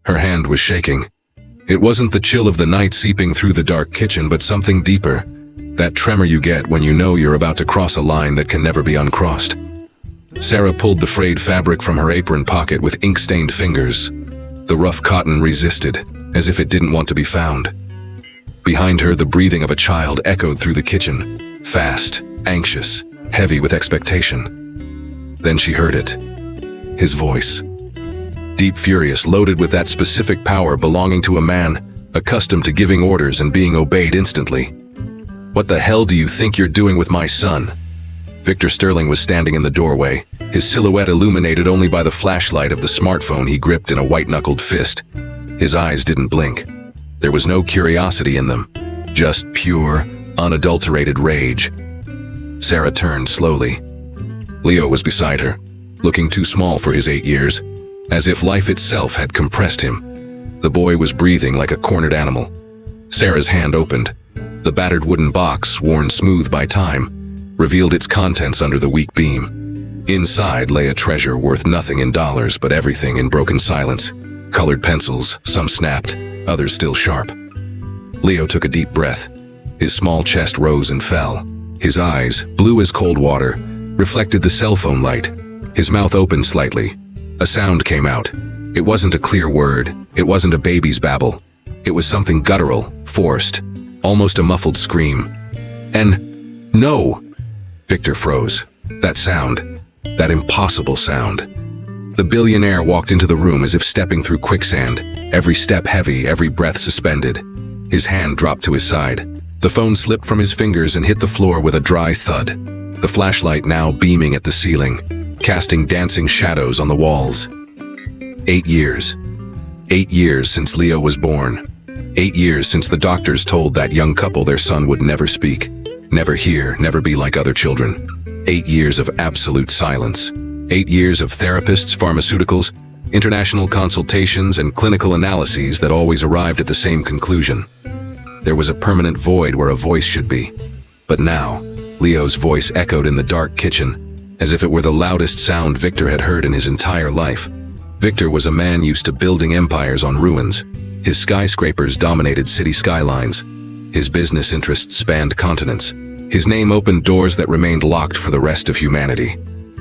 Her hand was shaking. It wasn't the chill of the night seeping through the dark kitchen, but something deeper. That tremor you get when you know you're about to cross a line that can never be uncrossed. Sarah pulled the frayed fabric from her apron pocket with ink-stained fingers. The rough cotton resisted, as if it didn't want to be found. Behind her, the breathing of a child echoed through the kitchen, fast, anxious, heavy with expectation. Then she heard it. His voice. Deep, furious, loaded with that specific power belonging to a man accustomed to giving orders and being obeyed instantly. "What the hell do you think you're doing with my son?" Victor Sterling was standing in the doorway, his silhouette illuminated only by the flashlight of the smartphone he gripped in a white-knuckled fist. His eyes didn't blink. There was no curiosity in them, just pure, unadulterated rage. Sarah turned slowly. Leo was beside her, looking too small for his 8 years, as if life itself had compressed him. The boy was breathing like a cornered animal. Sarah's hand opened. The battered wooden box, worn smooth by time, revealed its contents under the weak beam. Inside lay a treasure worth nothing in dollars, but everything in broken silence. Colored pencils, some snapped, others still sharp. Leo took a deep breath. His small chest rose and fell. His eyes, blue as cold water, reflected the cell phone light. His mouth opened slightly. A sound came out. It wasn't a clear word. It wasn't a baby's babble. It was something guttural, forced, almost a muffled scream. No! Victor froze. That sound. That impossible sound. The billionaire walked into the room as if stepping through quicksand, every step heavy, every breath suspended. His hand dropped to his side. The phone slipped from his fingers and hit the floor with a dry thud. The flashlight now beaming at the ceiling, casting dancing shadows on the walls. 8 years. 8 years since Leo was born. 8 years since the doctors told that young couple their son would never speak, never hear, never be like other children. 8 years of absolute silence. 8 years of therapists, pharmaceuticals, international consultations, and clinical analyses that always arrived at the same conclusion. There was a permanent void where a voice should be. But now, Leo's voice echoed in the dark kitchen, as if it were the loudest sound Victor had heard in his entire life. Victor was a man used to building empires on ruins. His skyscrapers dominated city skylines. His business interests spanned continents. His name opened doors that remained locked for the rest of humanity.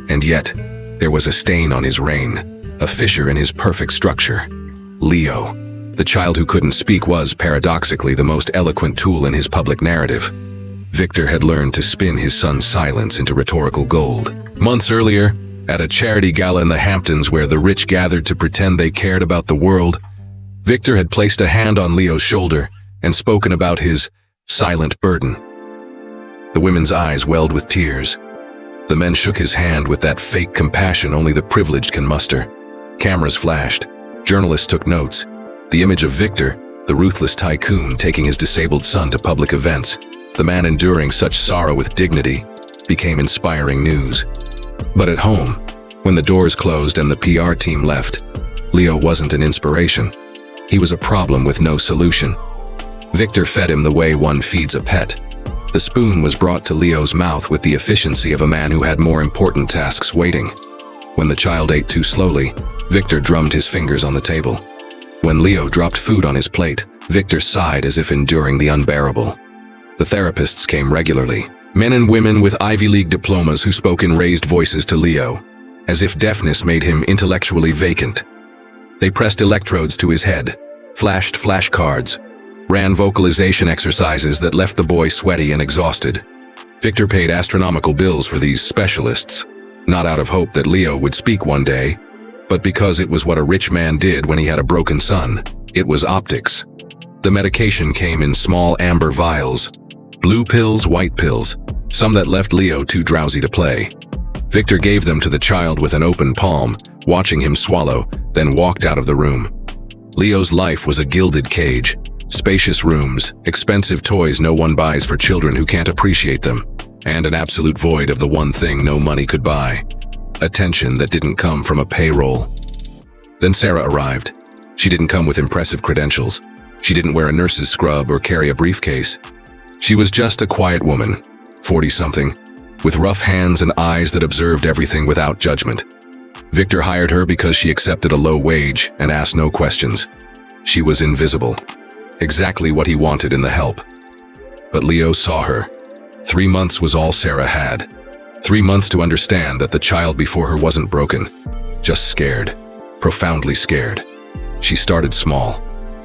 And yet, there was a stain on his reign, a fissure in his perfect structure. Leo, the child who couldn't speak, was, paradoxically, the most eloquent tool in his public narrative. Victor had learned to spin his son's silence into rhetorical gold. Months earlier, at a charity gala in the Hamptons where the rich gathered to pretend they cared about the world, Victor had placed a hand on Leo's shoulder and spoken about his silent burden. The women's eyes welled with tears. The men shook his hand with that fake compassion only the privileged can muster. Cameras flashed. Journalists took notes. The image of Victor, the ruthless tycoon taking his disabled son to public events, the man enduring such sorrow with dignity, became inspiring news. But at home, when the doors closed and the PR team left, Leo wasn't an inspiration. He was a problem with no solution. Victor fed him the way one feeds a pet. The spoon was brought to Leo's mouth with the efficiency of a man who had more important tasks waiting. When the child ate too slowly, Victor drummed his fingers on the table. When Leo dropped food on his plate, Victor sighed as if enduring the unbearable. The therapists came regularly, men and women with Ivy League diplomas who spoke in raised voices to Leo, as if deafness made him intellectually vacant. They pressed electrodes to his head, flashed flashcards, ran vocalization exercises that left the boy sweaty and exhausted. Victor paid astronomical bills for these specialists, not out of hope that Leo would speak one day, but because it was what a rich man did when he had a broken son. It was optics. The medication came in small amber vials, blue pills, white pills, some that left Leo too drowsy to play. Victor gave them to the child with an open palm, watching him swallow, then walked out of the room. Leo's life was a gilded cage. Spacious rooms, expensive toys no one buys for children who can't appreciate them, and an absolute void of the one thing no money could buy: attention that didn't come from a payroll. Then Sarah arrived. She didn't come with impressive credentials. She didn't wear a nurse's scrub or carry a briefcase. She was just a quiet woman, 40-something, with rough hands and eyes that observed everything without judgment. Victor hired her because she accepted a low wage and asked no questions. She was invisible. Exactly what he wanted in the help. But Leo saw her. 3 months was all Sarah had. 3 months to understand that the child before her wasn't broken, just scared, profoundly scared. She started small.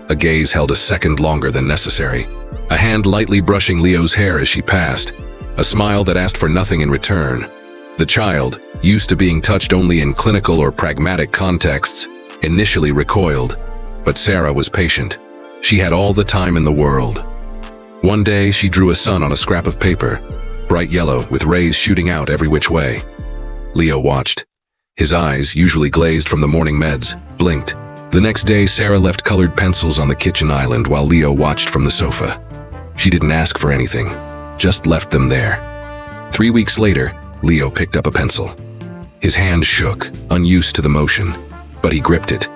A gaze held a second longer than necessary. A hand lightly brushing Leo's hair as she passed. A smile that asked for nothing in return. The child, used to being touched only in clinical or pragmatic contexts, initially recoiled. But Sarah was patient. She had all the time in the world. One day, she drew a sun on a scrap of paper, bright yellow with rays shooting out every which way. Leo watched. His eyes, usually glazed from the morning meds, blinked. The next day, Sarah left colored pencils on the kitchen island while Leo watched from the sofa. She didn't ask for anything, just left them there. 3 weeks later, Leo picked up a pencil. His hand shook, unused to the motion, but he gripped it,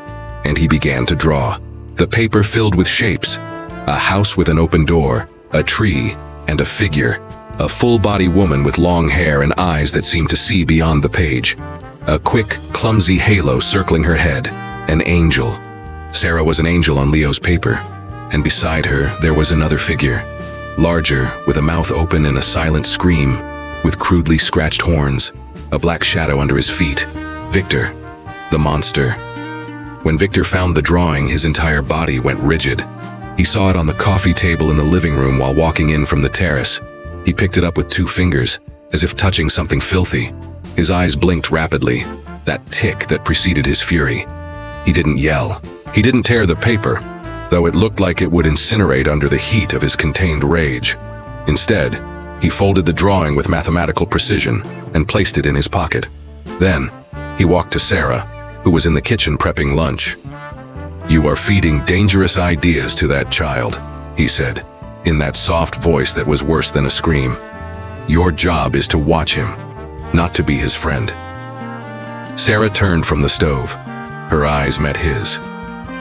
and he began to draw. The paper filled with shapes, a house with an open door, a tree, and a figure, a full-body woman with long hair and eyes that seemed to see beyond the page. A quick, clumsy halo circling her head, an angel. Sarah was an angel on Leo's paper, and beside her there was another figure, larger, with a mouth open in a silent scream, with crudely scratched horns, a black shadow under his feet. Victor, the monster. When Victor found the drawing, his entire body went rigid. He saw it on the coffee table in the living room while walking in from the terrace. He picked it up with 2 fingers, as if touching something filthy. His eyes blinked rapidly, that tick that preceded his fury. He didn't yell. He didn't tear the paper, though it looked like it would incinerate under the heat of his contained rage. Instead, he folded the drawing with mathematical precision and placed it in his pocket. Then, he walked to Sarah, who was in the kitchen prepping lunch. "You are feeding dangerous ideas to that child," he said, in that soft voice that was worse than a scream. "Your job is to watch him, not to be his friend." Sarah turned from the stove. Her eyes met his.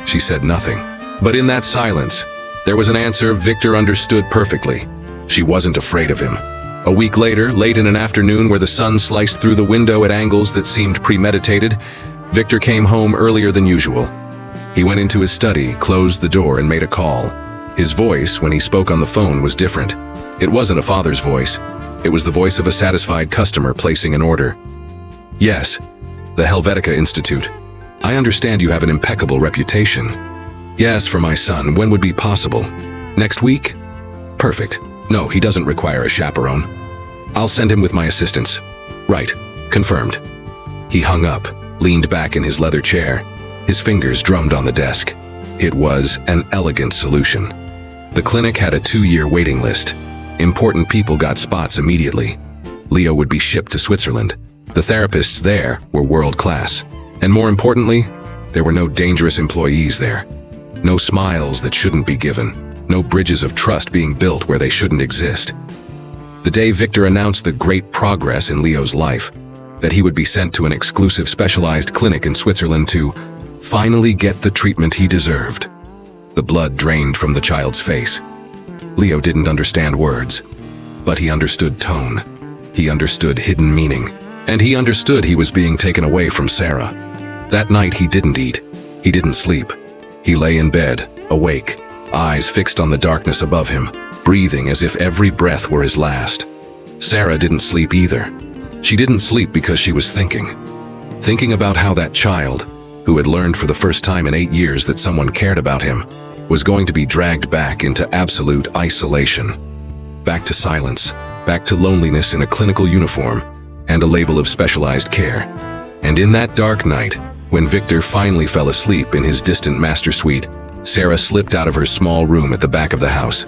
She said nothing, but in that silence, there was an answer Victor understood perfectly. She wasn't afraid of him. A week later, late in an afternoon where the sun sliced through the window at angles that seemed premeditated, Victor came home earlier than usual. He went into his study, closed the door, and made a call. His voice, when he spoke on the phone, was different. It wasn't a father's voice. It was the voice of a satisfied customer placing an order. "Yes, the Helvetica Institute. I understand you have an impeccable reputation. Yes, for my son, when would be possible? Next week? Perfect. No, he doesn't require a chaperone. I'll send him with my assistants. Right, confirmed." He hung up, leaned back in his leather chair. His fingers drummed on the desk. It was an elegant solution. The clinic had a 2-year waiting list. Important people got spots immediately. Leo would be shipped to Switzerland. The therapists there were world-class. And more importantly, there were no dangerous employees there. No smiles that shouldn't be given. No bridges of trust being built where they shouldn't exist. The day Victor announced the great progress in Leo's life, that he would be sent to an exclusive specialized clinic in Switzerland to finally get the treatment he deserved. The blood drained from the child's face. Leo didn't understand words, but he understood tone. He understood hidden meaning, and he understood he was being taken away from Sarah. That night he didn't eat. He didn't sleep. He lay in bed, awake, eyes fixed on the darkness above him, breathing as if every breath were his last. Sarah didn't sleep either. She didn't sleep because she was thinking about how that child, who had learned for the first time in 8 years that someone cared about him, was going to be dragged back into absolute isolation. Back to silence, back to loneliness in a clinical uniform, and a label of specialized care. And in that dark night, when Victor finally fell asleep in his distant master suite, Sarah slipped out of her small room at the back of the house.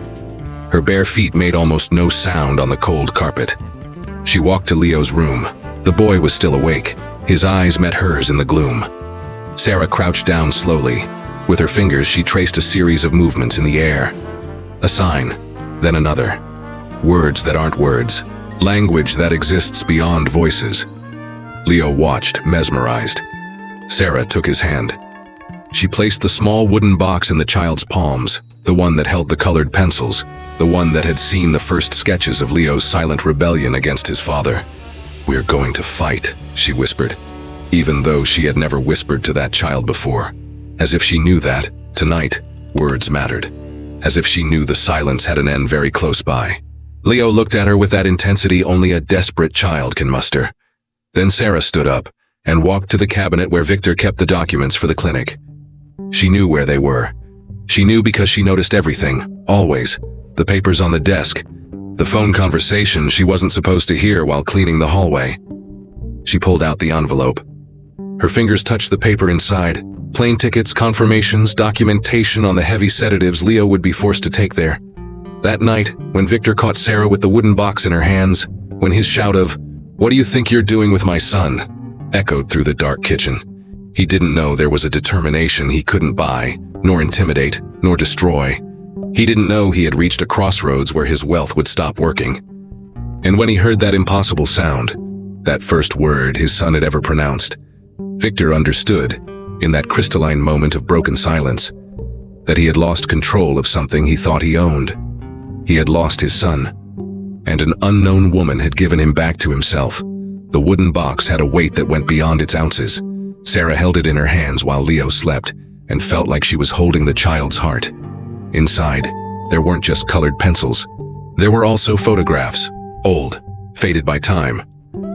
Her bare feet made almost no sound on the cold carpet. She walked to Leo's room. The boy was still awake. His eyes met hers in the gloom. Sarah crouched down slowly. With her fingers, she traced a series of movements in the air. A sign, then another. Words that aren't words. Language that exists beyond voices. Leo watched, mesmerized. Sarah took his hand. She placed the small wooden box in the child's palms, the one that held the colored pencils, the one that had seen the first sketches of Leo's silent rebellion against his father. "We're going to fight," she whispered. even though she had never whispered to that child before. As if she knew that, tonight, words mattered. As if she knew the silence had an end very close by. Leo looked at her with that intensity only a desperate child can muster. Then Sarah stood up and walked to the cabinet where Victor kept the documents for the clinic. She knew where they were. She knew because she noticed everything, always. The papers on the desk, the phone conversation she wasn't supposed to hear while cleaning the hallway. She pulled out the envelope. Her fingers touched the paper inside. Plane tickets, confirmations, documentation on the heavy sedatives Leo would be forced to take there. That night, when Victor caught Sarah with the wooden box in her hands, when his shout of, "What do you think you're doing with my son?" echoed through the dark kitchen. He didn't know there was a determination he couldn't buy, nor intimidate, nor destroy. He didn't know he had reached a crossroads where his wealth would stop working. And when he heard that impossible sound, that first word his son had ever pronounced, Victor understood, in that crystalline moment of broken silence, that he had lost control of something he thought he owned. He had lost his son, and an unknown woman had given him back to himself. The wooden box had a weight that went beyond its ounces. Sarah held it in her hands while Leo slept, and felt like she was holding the child's heart. Inside, there weren't just colored pencils. There were also photographs, old, faded by time.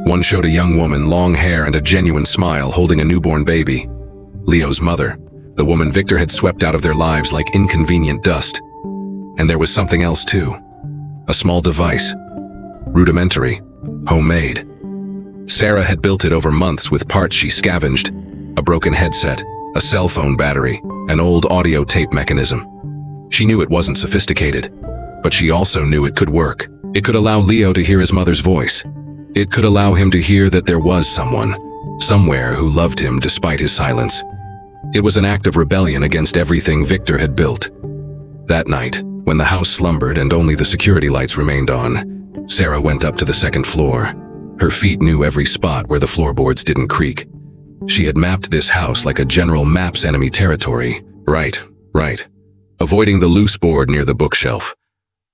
One showed a young woman, long hair and a genuine smile, holding a newborn baby. Leo's mother, the woman Victor had swept out of their lives like inconvenient dust. And there was something else too. A small device. Rudimentary. Homemade. Sarah had built it over months with parts she scavenged. A broken headset, a cell phone battery, an old audio tape mechanism. She knew it wasn't sophisticated, but she also knew it could work. It could allow Leo to hear his mother's voice. It could allow him to hear that there was someone, somewhere who loved him despite his silence. It was an act of rebellion against everything Victor had built. That night, when the house slumbered and only the security lights remained on, Sarah went up to the second floor. Her feet knew every spot where the floorboards didn't creak. She had mapped this house like a general maps enemy territory. Right. Avoiding the loose board near the bookshelf.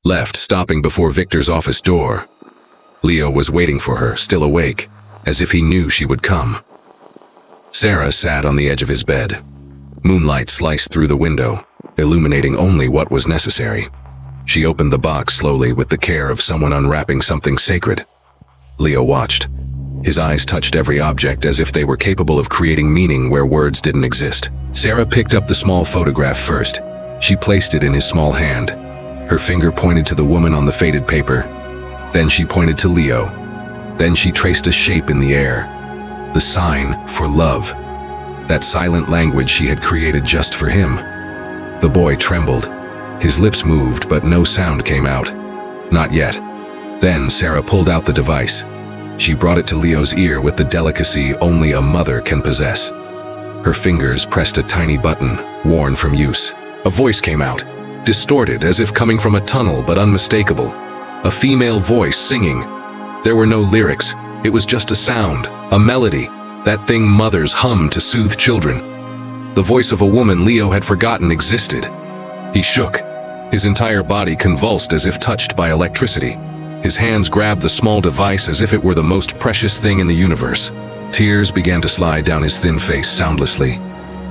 Left, stopping before Victor's office door. Leo was waiting for her, still awake, as if he knew she would come. Sarah sat on the edge of his bed. Moonlight sliced through the window, illuminating only what was necessary. She opened the box slowly with the care of someone unwrapping something sacred. Leo watched. His eyes touched every object as if they were capable of creating meaning where words didn't exist. Sarah picked up the small photograph first. She placed it in his small hand. Her finger pointed to the woman on the faded paper. Then she pointed to Leo. Then she traced a shape in the air. The sign for love. That silent language she had created just for him. The boy trembled. His lips moved, but no sound came out. Not yet. Then Sarah pulled out the device. She brought it to Leo's ear with the delicacy only a mother can possess. Her fingers pressed a tiny button, worn from use. A voice came out, distorted as if coming from a tunnel but unmistakable. A female voice singing. There were no lyrics. It was just a sound, a melody, that thing mothers hum to soothe children. The voice of a woman Leo had forgotten existed. He shook. His entire body convulsed as if touched by electricity. His hands grabbed the small device as if it were the most precious thing in the universe. Tears began to slide down his thin face soundlessly,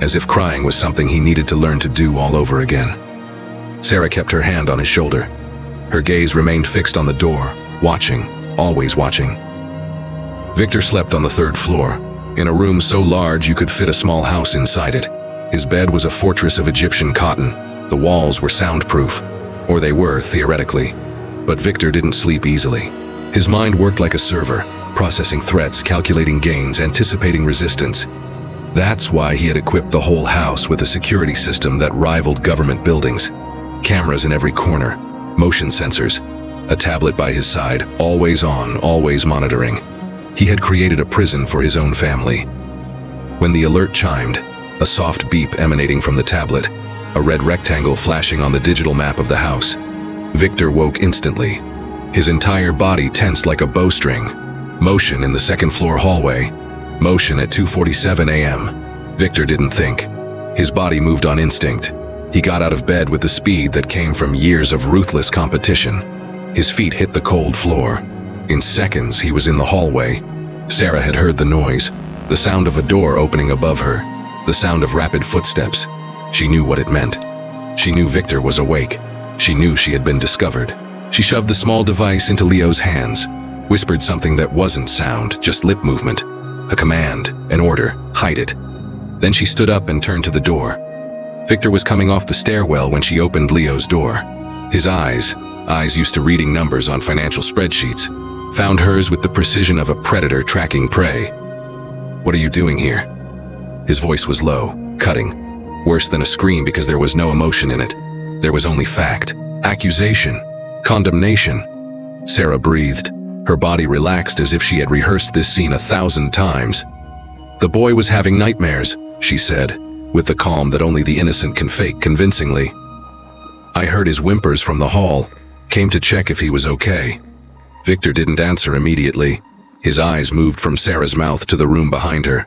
as if crying was something he needed to learn to do all over again. Sarah kept her hand on his shoulder. Her gaze remained fixed on the door, watching, always watching. Victor slept on the third floor, in a room so large you could fit a small house inside it. His bed was a fortress of Egyptian cotton. The walls were soundproof, or they were, theoretically. But Victor didn't sleep easily. His mind worked like a server, processing threats, calculating gains, anticipating resistance. That's why he had equipped the whole house with a security system that rivaled government buildings. Cameras in every corner, motion sensors, a tablet by his side, always on, always monitoring. He had created a prison for his own family. When the alert chimed, a soft beep emanating from the tablet, a red rectangle flashing on the digital map of the house, Victor woke instantly. His entire body tensed like a bowstring. Motion in the second floor hallway. Motion at 2:47 a.m. Victor didn't think. His body moved on instinct. He got out of bed with the speed that came from years of ruthless competition. His feet hit the cold floor. In seconds, he was in the hallway. Sarah had heard the noise. The sound of a door opening above her. The sound of rapid footsteps. She knew what it meant. She knew Victor was awake. She knew she had been discovered. She shoved the small device into Leo's hands, whispered something that wasn't sound, just lip movement. A command, an order, hide it. Then she stood up and turned to the door. Victor was coming off the stairwell when she opened Leo's door. His eyes used to reading numbers on financial spreadsheets, found hers with the precision of a predator tracking prey. "What are you doing here?" His voice was low, cutting, worse than a scream because there was no emotion in it. There was only fact, accusation, condemnation. Sarah breathed. Her body relaxed as if she had rehearsed this scene 1,000 times. "The boy was having nightmares," she said, with the calm that only the innocent can fake convincingly. "I heard his whimpers from the hall, came to check if he was okay." Victor didn't answer immediately. His eyes moved from Sarah's mouth to the room behind her.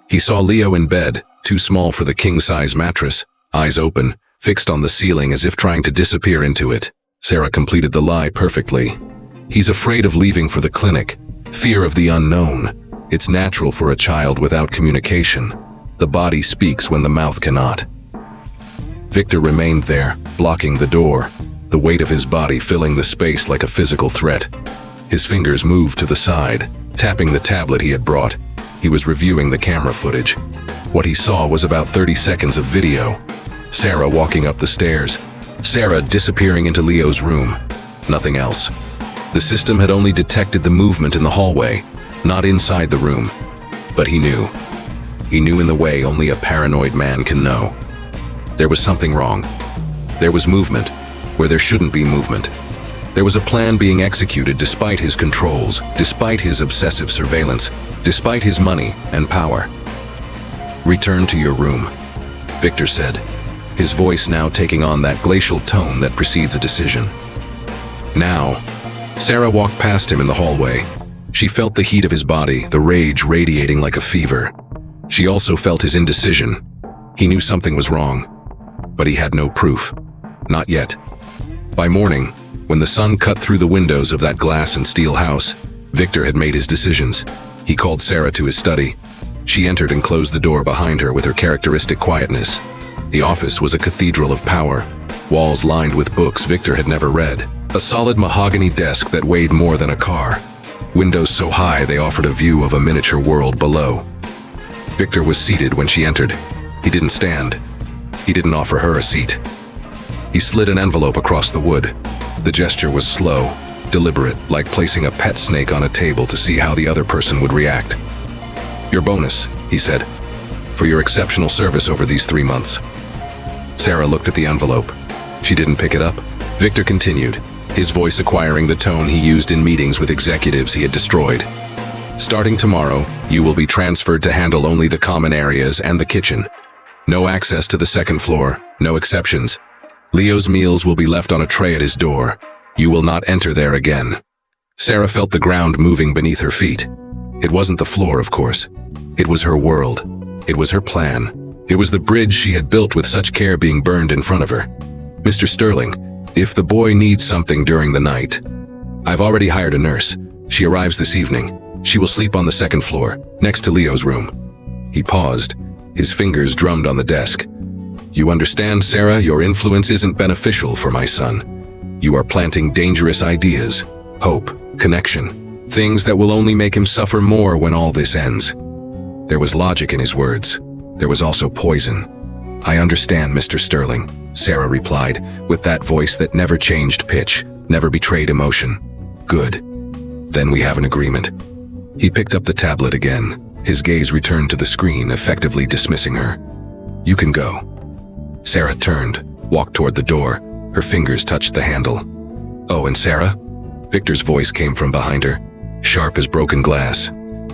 He saw Leo in bed, too small for the king-size mattress, eyes open, fixed on the ceiling as if trying to disappear into it. Sarah completed the lie perfectly. He's afraid of leaving for the clinic. Fear of the unknown. It's natural for a child without communication. The body speaks when the mouth cannot. Victor remained there, blocking the door, the weight of his body filling the space like a physical threat. His fingers moved to the side, tapping the tablet he had brought. He was reviewing the camera footage. What he saw was about 30 seconds of video. Sarah walking up the stairs. Sarah disappearing into Leo's room. Nothing else. The system had only detected the movement in the hallway, not inside the room. But he knew. He knew in the way only a paranoid man can know. There was something wrong. There was movement where there shouldn't be movement. There was a plan being executed despite his controls, despite his obsessive surveillance, despite his money and power. "Return to your room," Victor said, his voice now taking on that glacial tone that precedes a decision. Now, Sarah walked past him in the hallway. She felt the heat of his body, the rage radiating like a fever. She also felt his indecision. He knew something was wrong, but he had no proof. Not yet. By morning, when the sun cut through the windows of that glass and steel house, Victor had made his decisions. He called Sarah to his study. She entered and closed the door behind her with her characteristic quietness. The office was a cathedral of power, walls lined with books Victor had never read, a solid mahogany desk that weighed more than a car, windows so high they offered a view of a miniature world below. Victor was seated when she entered. He didn't stand. He didn't offer her a seat. He slid an envelope across the wood. The gesture was slow, deliberate, like placing a pet snake on a table to see how the other person would react. "Your bonus," he said, "for your exceptional service over these 3 months." Sarah looked at the envelope. She didn't pick it up. Victor continued, his voice acquiring the tone he used in meetings with executives he had destroyed. "Starting tomorrow, you will be transferred to handle only the common areas and the kitchen. No access to the second floor, no exceptions. Leo's meals will be left on a tray at his door. You will not enter there again." Sarah felt the ground moving beneath her feet. It wasn't the floor, of course. It was her world. It was her plan. It was the bridge she had built with such care being burned in front of her. "Mr. Sterling, if the boy needs something during the night, I've already hired a nurse. She arrives this evening. She will sleep on the second floor, next to Leo's room." He paused. His fingers drummed on the desk. "You understand, Sarah, your influence isn't beneficial for my son. You are planting dangerous ideas, hope, connection, things that will only make him suffer more when all this ends." There was logic in his words. There was also poison. "I understand, Mr. Sterling," Sarah replied, with that voice that never changed pitch, never betrayed emotion. "Good. Then we have an agreement." He picked up the tablet again. His gaze returned to the screen, effectively dismissing her. "You can go." Sarah turned, walked toward the door. Her fingers touched the handle. "Oh, and Sarah?" Victor's voice came from behind her, sharp as broken glass.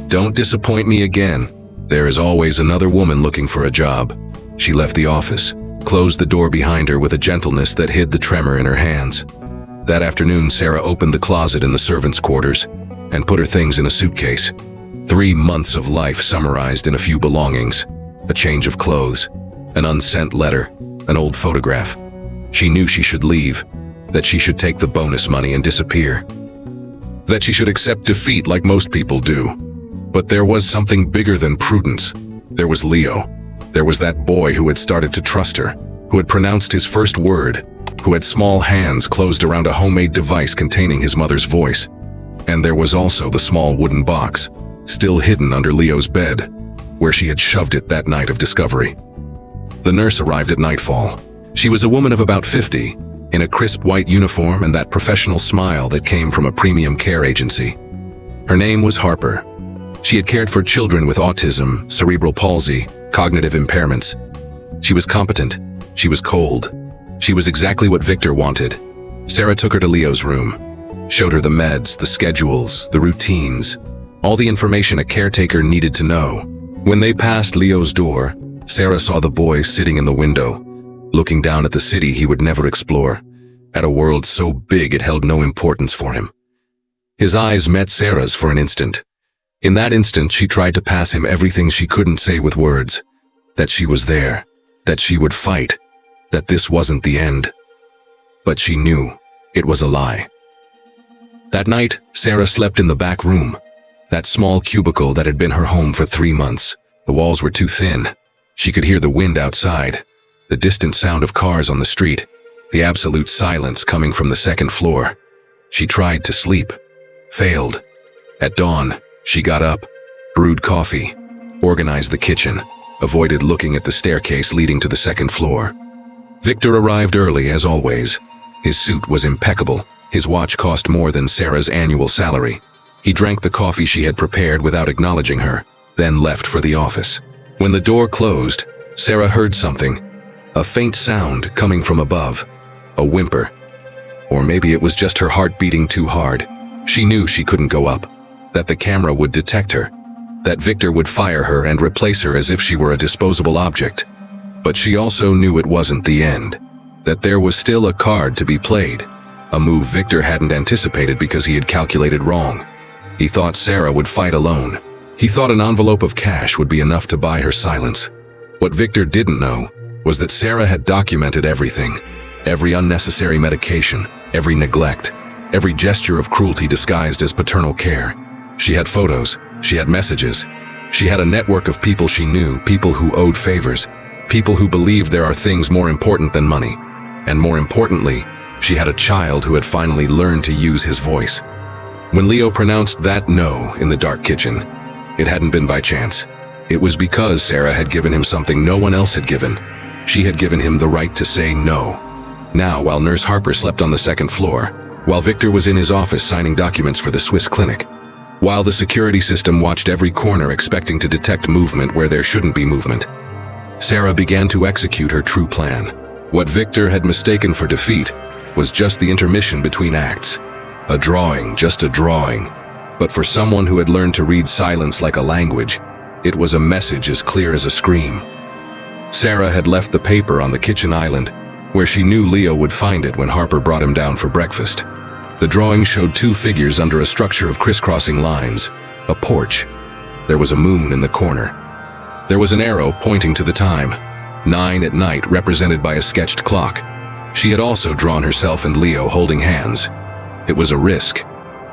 "Don't disappoint me again. There is always another woman looking for a job." She left the office, closed the door behind her with a gentleness that hid the tremor in her hands. That afternoon, Sarah opened the closet in the servants' quarters and put her things in a suitcase. 3 months of life summarized in a few belongings, a change of clothes, an unsent letter, an old photograph. She knew she should leave, that she should take the bonus money and disappear, that she should accept defeat like most people do. But there was something bigger than prudence. There was Leo. There was that boy who had started to trust her, who had pronounced his first word, who had small hands closed around a homemade device containing his mother's voice. And there was also the small wooden box, still hidden under Leo's bed, where she had shoved it that night of discovery. The nurse arrived at nightfall. She was a woman of about 50, in a crisp white uniform and that professional smile that came from a premium care agency. Her name was Harper. She had cared for children with autism, cerebral palsy, cognitive impairments. She was competent. She was cold. She was exactly what Victor wanted. Sarah took her to Leo's room, showed her the meds, the schedules, the routines, all the information a caretaker needed to know. When they passed Leo's door, Sarah saw the boy sitting in the window, looking down at the city he would never explore, at a world so big it held no importance for him. His eyes met Sarah's for an instant. In that instant, she tried to pass him everything she couldn't say with words. That she was there, that she would fight, that this wasn't the end. But she knew it was a lie. That night, Sarah slept in the back room, that small cubicle that had been her home for 3 months. The walls were too thin. She could hear the wind outside, the distant sound of cars on the street, the absolute silence coming from the second floor. She tried to sleep, failed. At dawn, she got up, brewed coffee, organized the kitchen, avoided looking at the staircase leading to the second floor. Victor arrived early, as always. His suit was impeccable. His watch cost more than Sarah's annual salary. He drank the coffee she had prepared without acknowledging her, then left for the office. When the door closed, Sarah heard something. A faint sound coming from above. A whimper. Or maybe it was just her heart beating too hard. She knew she couldn't go up. That the camera would detect her. That Victor would fire her and replace her as if she were a disposable object. But she also knew it wasn't the end. That there was still a card to be played. A move Victor hadn't anticipated because he had calculated wrong. He thought Sarah would fight alone. He thought an envelope of cash would be enough to buy her silence. What Victor didn't know was that Sarah had documented everything. Every unnecessary medication, every neglect, every gesture of cruelty disguised as paternal care. She had photos, she had messages. She had a network of people she knew, people who owed favors, people who believed there are things more important than money. And more importantly, she had a child who had finally learned to use his voice. When Leo pronounced that no in the dark kitchen, it hadn't been by chance. It was because Sarah had given him something no one else had given. She had given him the right to say no. Now, while Nurse Harper slept on the second floor, while Victor was in his office signing documents for the Swiss clinic, while the security system watched every corner expecting to detect movement where there shouldn't be movement, Sarah began to execute her true plan. What Victor had mistaken for defeat was just the intermission between acts. A drawing, just a drawing. But for someone who had learned to read silence like a language, it was a message as clear as a scream. Sarah had left the paper on the kitchen island, where she knew Leo would find it when Harper brought him down for breakfast. The drawing showed 2 figures under a structure of crisscrossing lines, a porch. There was a moon in the corner. There was an arrow pointing to the time, 9 at night, represented by a sketched clock. She had also drawn herself and Leo holding hands. It was a risk.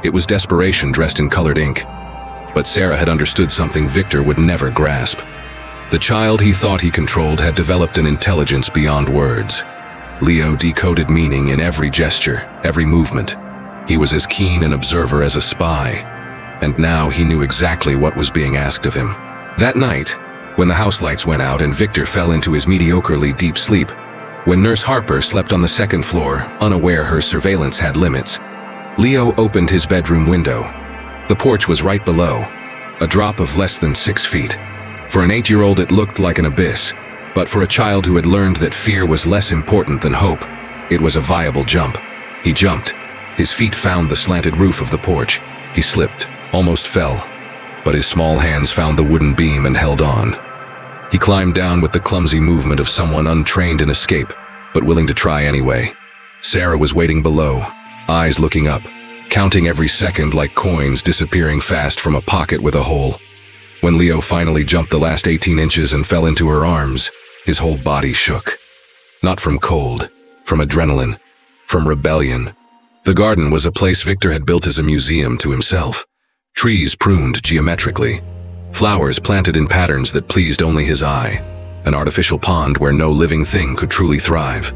It was desperation dressed in colored ink. But Sarah had understood something Victor would never grasp. The child he thought he controlled had developed an intelligence beyond words. Leo decoded meaning in every gesture, every movement. He was as keen an observer as a spy, and now he knew exactly what was being asked of him. That night, when the house lights went out and Victor fell into his mediocrely deep sleep, when Nurse Harper slept on the second floor, unaware her surveillance had limits, Leo opened his bedroom window. The porch was right below, a drop of less than 6 feet. For an 8-year-old it looked like an abyss, but for a child who had learned that fear was less important than hope, it was a viable jump. He jumped. His feet found the slanted roof of the porch. He slipped, almost fell, but his small hands found the wooden beam and held on. He climbed down with the clumsy movement of someone untrained in escape, but willing to try anyway. Sarah was waiting below, eyes looking up, counting every second like coins disappearing fast from a pocket with a hole. When Leo finally jumped the last 18 inches and fell into her arms, his whole body shook. Not from cold, from adrenaline, from rebellion. The garden was a place Victor had built as a museum to himself. Trees pruned geometrically. Flowers planted in patterns that pleased only his eye. An artificial pond where no living thing could truly thrive.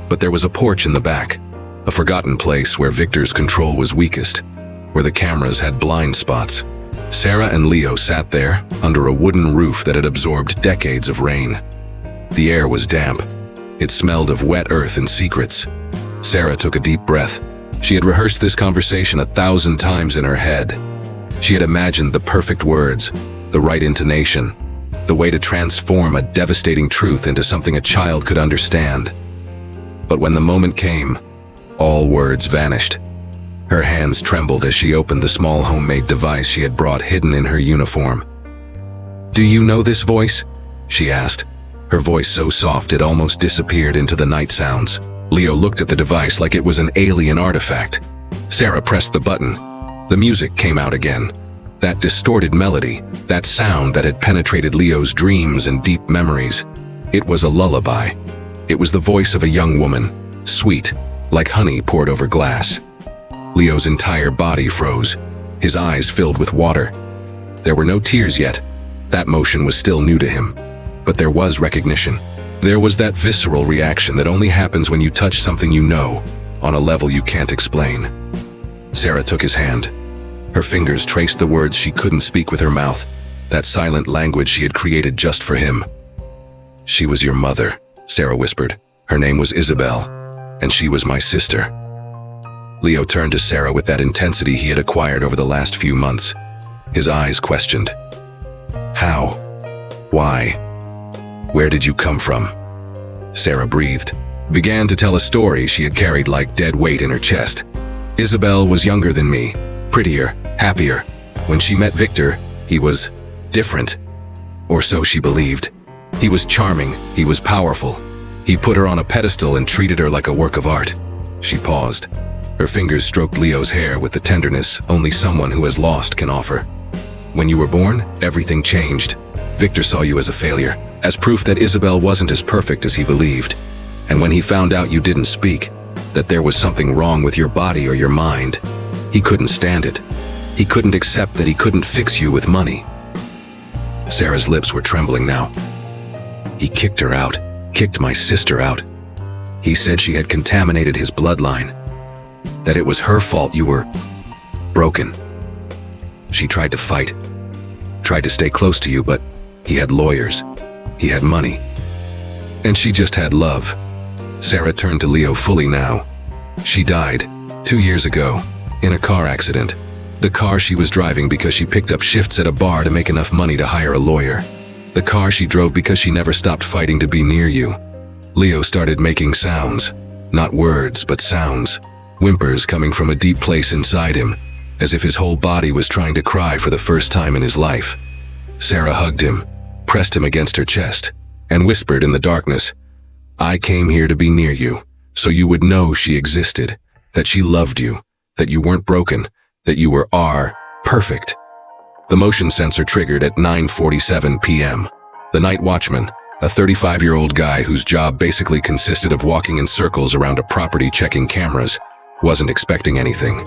But there was a porch in the back, a forgotten place where Victor's control was weakest, where the cameras had blind spots. Sarah and Leo sat there, under a wooden roof that had absorbed decades of rain. The air was damp. It smelled of wet earth and secrets. Sarah took a deep breath. She had rehearsed this conversation 1,000 times in her head. She had imagined the perfect words, the right intonation, the way to transform a devastating truth into something a child could understand. But when the moment came, all words vanished. Her hands trembled as she opened the small homemade device she had brought hidden in her uniform. "Do you know this voice?" she asked, her voice so soft it almost disappeared into the night sounds. Leo looked at the device like it was an alien artifact. Sarah pressed the button. The music came out again. That distorted melody, that sound that had penetrated Leo's dreams and deep memories. It was a lullaby. It was the voice of a young woman, sweet, like honey poured over glass. Leo's entire body froze, his eyes filled with water. There were no tears yet. That motion was still new to him. But there was recognition. There was that visceral reaction that only happens when you touch something you know, on a level you can't explain. Sarah took his hand. Her fingers traced the words she couldn't speak with her mouth, that silent language she had created just for him. "She was your mother," Sarah whispered. "Her name was Isabel, and she was my sister." Leo turned to Sarah with that intensity he had acquired over the last few months. His eyes questioned. "How? Why? Where did you come from?" Sarah breathed, began to tell a story she had carried like dead weight in her chest. Isabel was younger than me, prettier, happier. When she met Victor, he was different. Or so she believed. He was charming, he was powerful. He put her on a pedestal and treated her like a work of art. She paused. Her fingers stroked Leo's hair with the tenderness only someone who has lost can offer. "When you were born, everything changed. Victor saw you as a failure, as proof that Isabel wasn't as perfect as he believed. And when he found out you didn't speak, that there was something wrong with your body or your mind, he couldn't stand it. He couldn't accept that he couldn't fix you with money." Sarah's lips were trembling now. "He kicked her out, kicked my sister out. He said she had contaminated his bloodline, that it was her fault you were broken. She tried to fight, tried to stay close to you, but he had lawyers, he had money, and she just had love." Sarah turned to Leo fully now. "She died 2 years ago, in a car accident. The car she was driving because she picked up shifts at a bar to make enough money to hire a lawyer. The car she drove because she never stopped fighting to be near you." Leo started making sounds, not words, but sounds, whimpers coming from a deep place inside him, as if his whole body was trying to cry for the first time in his life. Sarah hugged him, pressed him against her chest, and whispered in the darkness, "I came here to be near you, so you would know she existed, that she loved you, that you weren't broken, that you were perfect." The motion sensor triggered at 9:47 p.m. The night watchman, a 35-year-old guy whose job basically consisted of walking in circles around a property checking cameras, wasn't expecting anything.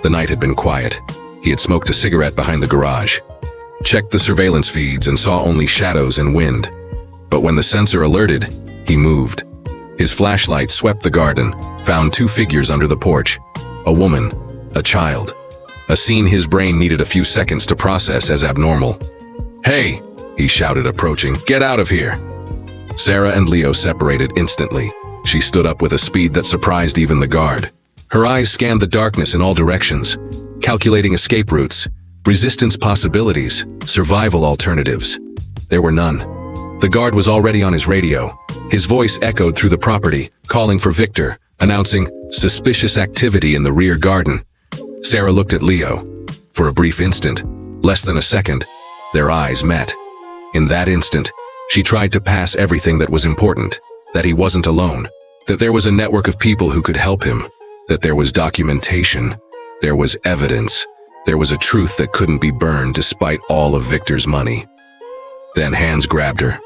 The night had been quiet. He had smoked a cigarette behind the garage, checked the surveillance feeds and saw only shadows and wind. But when the sensor alerted, he moved. His flashlight swept the garden, found 2 figures under the porch, a woman, a child. A scene his brain needed a few seconds to process as abnormal. "Hey!" he shouted, approaching. "Get out of here!" Sarah and Leo separated instantly. She stood up with a speed that surprised even the guard. Her eyes scanned the darkness in all directions, calculating escape routes, resistance possibilities, survival alternatives. There were none. The guard was already on his radio. His voice echoed through the property, calling for Victor, announcing suspicious activity in the rear garden. Sarah looked at Leo. For a brief instant, less than a second, their eyes met. In that instant, she tried to pass everything that was important, that he wasn't alone, that there was a network of people who could help him, that there was documentation, there was evidence, there was a truth that couldn't be burned despite all of Victor's money. Then hands grabbed her.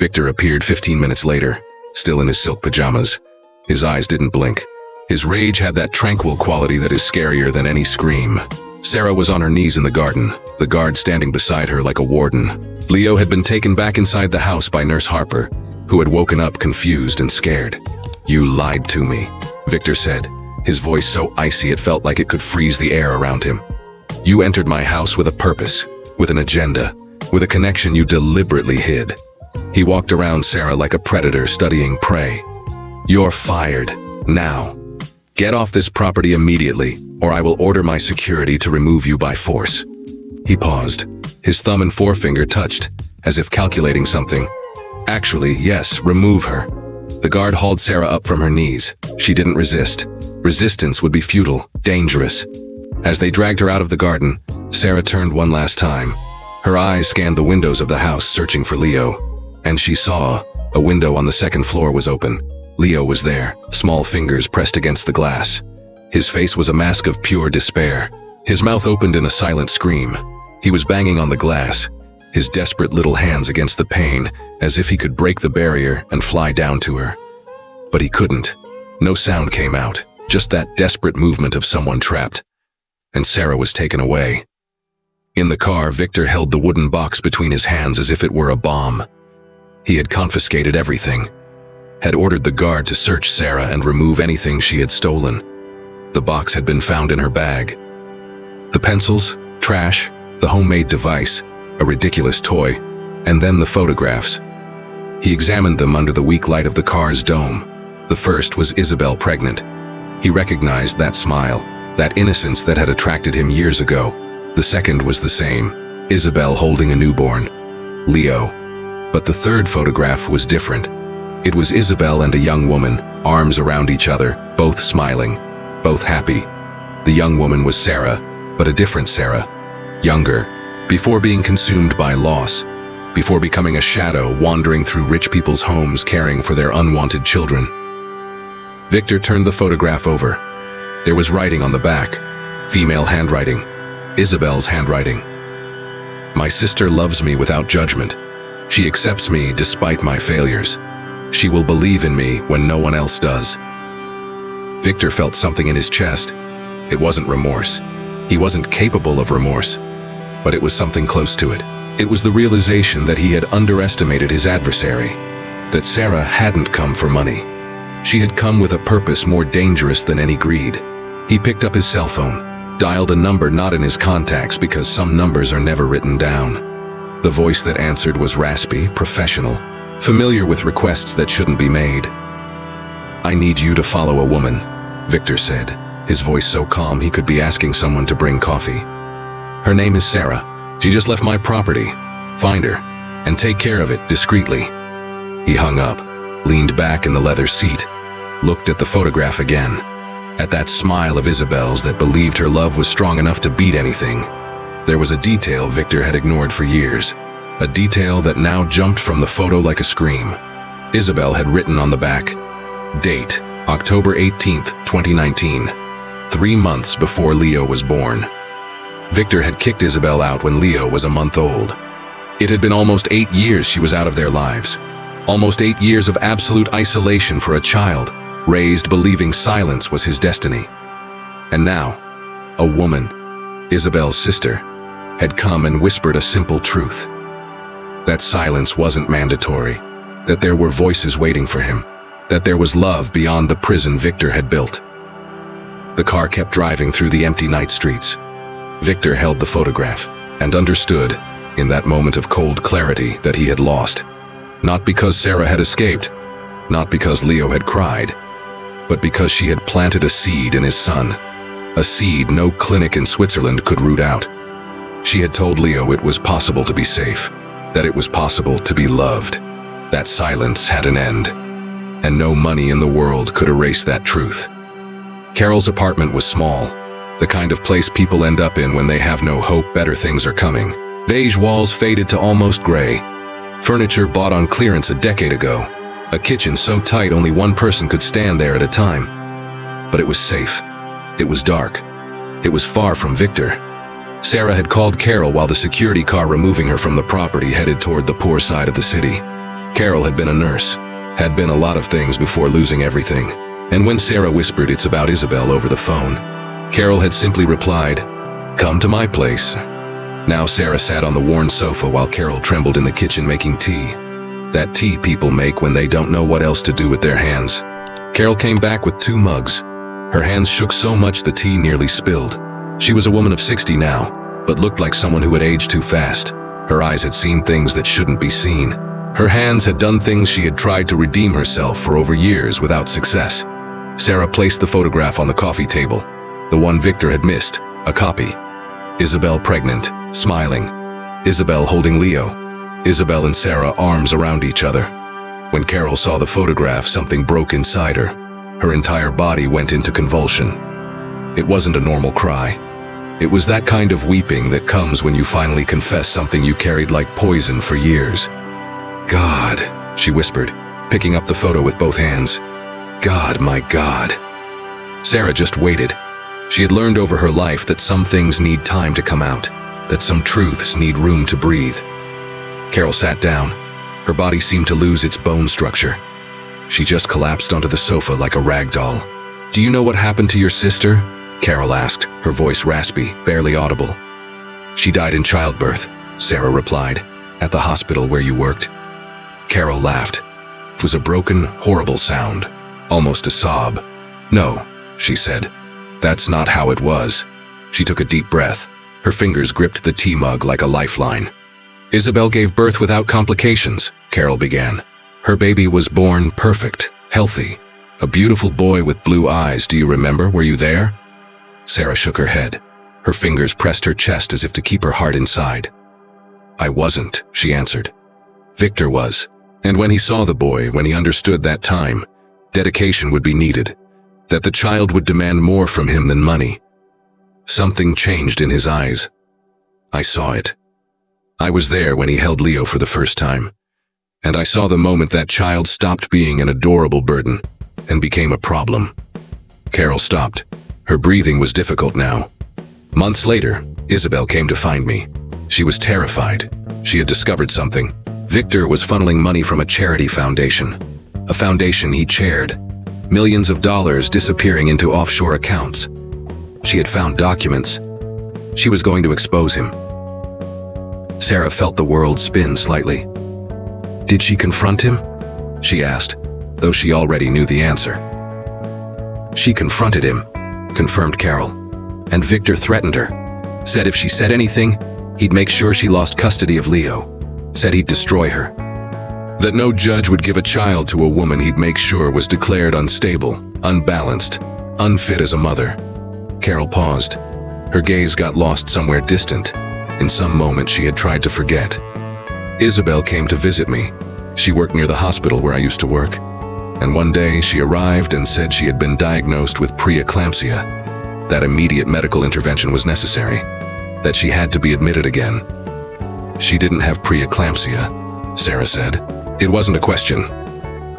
Victor appeared 15 minutes later, still in his silk pajamas. His eyes didn't blink. His rage had that tranquil quality that is scarier than any scream. Sarah was on her knees in the garden, the guard standing beside her like a warden. Leo had been taken back inside the house by Nurse Harper, who had woken up confused and scared. "You lied to me," Victor said, his voice so icy it felt like it could freeze the air around him. "You entered my house with a purpose, with an agenda, with a connection you deliberately hid." He walked around Sarah like a predator studying prey. "You're fired, now. Get off this property immediately, or I will order my security to remove you by force." He paused. His thumb and forefinger touched, as if calculating something. "Actually, yes, remove her." The guard hauled Sarah up from her knees. She didn't resist. Resistance would be futile, dangerous. As they dragged her out of the garden, Sarah turned one last time. Her eyes scanned the windows of the house, searching for Leo. And she saw a window on the second floor was open. Leo was there, small fingers pressed against the glass. His face was a mask of pure despair. His mouth opened in a silent scream. He was banging on the glass, his desperate little hands against the pane, as if he could break the barrier and fly down to her. But he couldn't. No sound came out, just that desperate movement of someone trapped. And Sarah was taken away. In the car, Victor held the wooden box between his hands as if it were a bomb. He had confiscated everything, had ordered the guard to search Sarah and remove anything she had stolen. The box had been found in her bag. The pencils, trash, the homemade device, a ridiculous toy, and then the photographs. He examined them under the weak light of the car's dome. The first was Isabel pregnant. He recognized that smile, that innocence that had attracted him years ago. The second was the same, Isabel holding a newborn, Leo. But the third photograph was different. It was Isabel and a young woman, arms around each other, both smiling, both happy. The young woman was Sarah, but a different Sarah. Younger, before being consumed by loss, before becoming a shadow wandering through rich people's homes caring for their unwanted children. Victor turned the photograph over. There was writing on the back, female handwriting, Isabel's handwriting. "My sister loves me without judgment. She accepts me despite my failures. She will believe in me when no one else does." Victor felt something in his chest. It wasn't remorse. He wasn't capable of remorse. But it was something close to it. It was the realization that he had underestimated his adversary, that Sarah hadn't come for money. She had come with a purpose more dangerous than any greed. He picked up his cell phone, dialed a number not in his contacts because some numbers are never written down. The voice that answered was raspy, professional, familiar with requests that shouldn't be made. "I need you to follow a woman," Victor said, his voice so calm he could be asking someone to bring coffee. "Her name is Sarah. She just left my property. Find her, and take care of it discreetly." He hung up, leaned back in the leather seat, looked at the photograph again, at that smile of Isabel's that believed her love was strong enough to beat anything. There was a detail Victor had ignored for years, a detail that now jumped from the photo like a scream. Isabel had written on the back, date, October 18th, 2019, 3 months before Leo was born. Victor had kicked Isabel out when Leo was a month old. It had been almost 8 years she was out of their lives. Almost 8 years of absolute isolation for a child, raised believing silence was his destiny. And now, a woman, Isabel's sister, had come and whispered a simple truth. That silence wasn't mandatory, that there were voices waiting for him, that there was love beyond the prison Victor had built. The car kept driving through the empty night streets. Victor held the photograph and understood, in that moment of cold clarity, that he had lost. Not because Sarah had escaped, not because Leo had cried, but because she had planted a seed in his son, a seed no clinic in Switzerland could root out. She had told Leo it was possible to be safe, that it was possible to be loved. That silence had an end, and no money in the world could erase that truth. Carol's apartment was small, the kind of place people end up in when they have no hope better things are coming. Beige walls faded to almost gray. Furniture bought on clearance a decade ago. A kitchen so tight only one person could stand there at a time. But it was safe. It was dark. It was far from Victor. Sarah had called Carol while the security car removing her from the property headed toward the poor side of the city. Carol had been a nurse, had been a lot of things before losing everything. And when Sarah whispered it's about Isabel over the phone, Carol had simply replied, Come to my place. Now Sarah sat on the worn sofa while Carol trembled in the kitchen making tea. That tea people make when they don't know what else to do with their hands. Carol came back with 2 mugs. Her hands shook so much the tea nearly spilled. She was a woman of 60 now, but looked like someone who had aged too fast. Her eyes had seen things that shouldn't be seen. Her hands had done things she had tried to redeem herself for over years without success. Sarah placed the photograph on the coffee table, the one Victor had missed, a copy. Isabel pregnant, smiling. Isabel holding Leo. Isabel and Sarah arms around each other. When Carol saw the photograph, something broke inside her. Her entire body went into convulsion. It wasn't a normal cry. It was that kind of weeping that comes when you finally confess something you carried like poison for years. God, she whispered, picking up the photo with both hands. God, my God. Sarah just waited. She had learned over her life that some things need time to come out, that some truths need room to breathe. Carol sat down. Her body seemed to lose its bone structure. She just collapsed onto the sofa like a rag doll. Do you know what happened to your sister? Carol asked, her voice raspy, barely audible. She died in childbirth, Sarah replied, at the hospital where you worked. Carol laughed. It was a broken, horrible sound, almost a sob. No, she said. That's not how it was. She took a deep breath. Her fingers gripped the tea mug like a lifeline. Isabel gave birth without complications, Carol began. Her baby was born perfect, healthy. A beautiful boy with blue eyes. Do you remember? Were you there? Sarah shook her head. Her fingers pressed her chest as if to keep her heart inside. I wasn't, she answered. Victor was. And when he saw the boy, when he understood that time, dedication would be needed, that the child would demand more from him than money. Something changed in his eyes. I saw it. I was there when he held Leo for the first time, and I saw the moment that child stopped being an adorable burden and became a problem. Carol stopped. Her breathing was difficult now. Months later, Isabel came to find me. She was terrified. She had discovered something. Victor was funneling money from a charity foundation, a foundation he chaired. Millions of dollars disappearing into offshore accounts. She had found documents. She was going to expose him. Sarah felt the world spin slightly. Did she confront him? She asked, though she already knew the answer. She confronted him, confirmed Carol, and Victor threatened her. Said if she said anything, he'd make sure she lost custody of Leo. Said he'd destroy her. That no judge would give a child to a woman he'd make sure was declared unstable, unbalanced, unfit as a mother. Carol paused. Her gaze got lost somewhere distant. In some moment she had tried to forget. Isabel came to visit me. She worked near the hospital where I used to work. And one day she arrived and said she had been diagnosed with preeclampsia, that immediate medical intervention was necessary, that she had to be admitted again. She didn't have preeclampsia, Sarah said. It wasn't a question.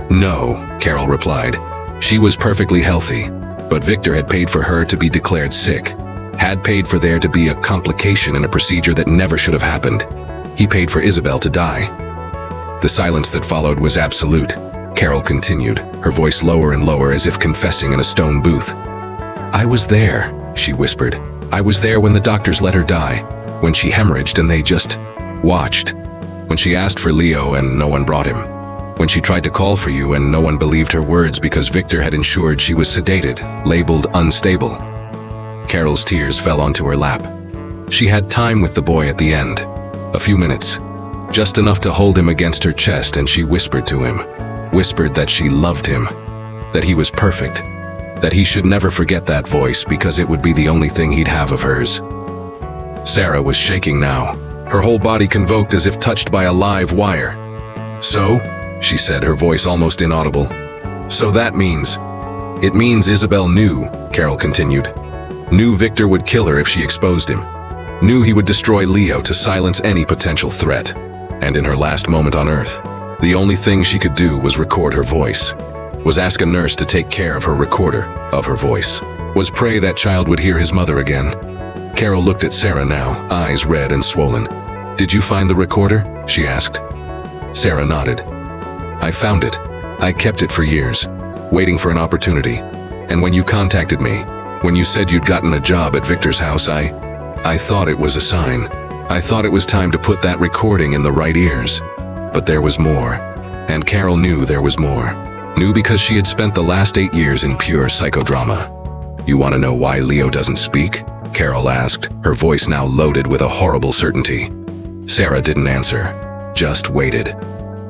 No, Carol replied. She was perfectly healthy, but Victor had paid for her to be declared sick, had paid for there to be a complication in a procedure that never should have happened. He paid for Isabel to die. The silence that followed was absolute. Carol continued, her voice lower and lower as if confessing in a stone booth. I was there, she whispered. I was there when the doctors let her die, when she hemorrhaged and they just watched. When she asked for Leo and no one brought him. When she tried to call for you and no one believed her words because Victor had ensured she was sedated, labeled unstable. Carol's tears fell onto her lap. She had time with the boy at the end. A few minutes. Just enough to hold him against her chest, and she whispered to him. Whispered that she loved him. That he was perfect. That he should never forget that voice because it would be the only thing he'd have of hers. Sarah was shaking now. Her whole body convoked as if touched by a live wire. So, she said, her voice almost inaudible. So that means... It means Isabel knew, Carol continued. Knew Victor would kill her if she exposed him. Knew he would destroy Leo to silence any potential threat. And in her last moment on Earth, the only thing she could do was record her voice. Was ask a nurse to take care of her recorder, of her voice. Was pray that child would hear his mother again. Carol looked at Sarah now, eyes red and swollen. Did you find the recorder? She asked. Sarah nodded. I found it. I kept it for years, waiting for an opportunity. And when you contacted me, when you said you'd gotten a job at Victor's house, I I thought it was a sign. I thought it was time to put that recording in the right ears. But there was more. And Carol knew there was more. Knew because she had spent the last 8 years in pure psychodrama. You want to know why Leo doesn't speak? Carol asked, her voice now loaded with a horrible certainty. Sarah didn't answer, just waited.